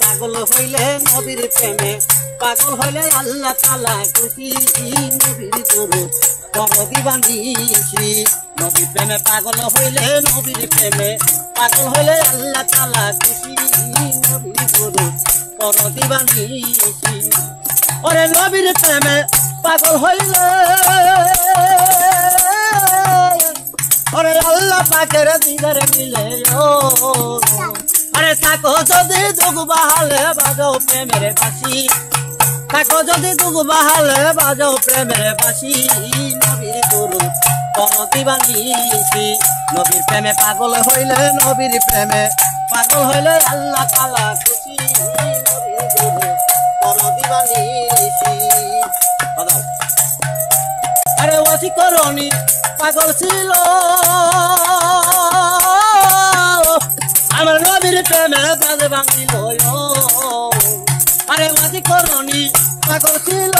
পাগল হইলে নবীর প্রেমে পাগল হইলে আল্লাহ তাআলা খুশি নবীর দরুদ পড় দিবানিশি নবীর প্রেমে পাগল হইলে নবীর প্রেমে পাগল হইলে আল্লাহ তাআলা খুশি নবীর দরুদ পড় দিবানিশি ওরে নবীর প্রেমে পাগল হইলে ওরে আল্লাহ পাকের দিদার মিলে আরে থাকো যদি দুগ বাহালে বাজাও প্রেমের বাঁশি থাকো যদি দুগ বাহালে বাজাও প্রেমের বাঁশি নবীর দরুদ পড় দিবানিশি নবীর প্রেমে পাগল হইলে নবীর প্রেমে পাগল হইলে আল্লাহ তাআলা খুশি নবীর দরুদ পড় দিবানিশি বাজাও আরে ওয়াসিকরণী পাগল ছিল আমার নবীর প্রেমে বাজ ভাঙিল আরে ওয়াসিকরণী পাগল ছিল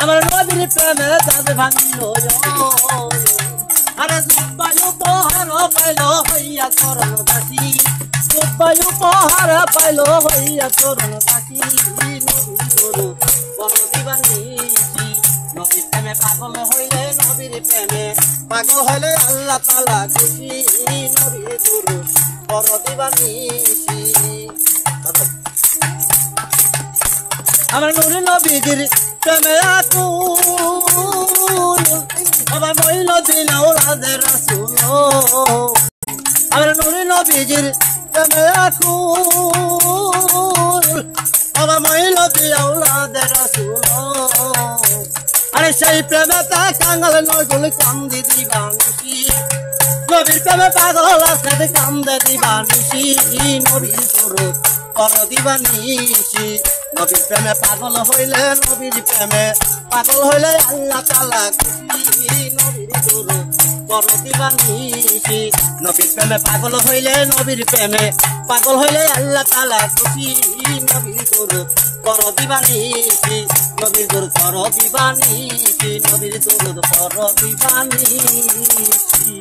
আমার নবীর প্রেমে বাজ ভাঙিল আরে বায়ু পহার পাইল হইয়া চরণ দাসী বায়ু পহার পাইল হইয়া চরণ দাসী নবীর দরুদ পড় দিবানিশি নবীর প্রেমে পাগল হইলে নবীর প্রেমে পাগল হইলে আল্লাহ তাআলা খুশি নবীর দরুদ পড় দিবানিশি আমার নূর নবীজির প্রেমে আকুল বাবা মইল দিল ওলাদের রাসূল আমার নূর নবীজির প্রেমে আকুল বাবা মইল দিল ওলাদের রাসূল আরে সেই প্রেমে তা কাঙ্গাল নজরুল কান্দি দিবানিশি নবীর প্রেমে পাগল আছে কান্দে দিবানিশি নবীর দরুদ পড় দিবানিশি নবীর প্রেমে পাগল হইলে নবীর প্রেমে পাগল হইলে আল্লাহ তাআলা খুশি নবীর দরুদ পড় দিবানিশি নবীর প্রেমে পাগল হইলে নবীর প্রেমে পাগল হইলে আল্লাহ তাআলা খুশি নবীর দরুদ পড় দিবানিশি নবীর দরুদ পড় দিবানিশি নবীর দরুদ পড় দিবানিশি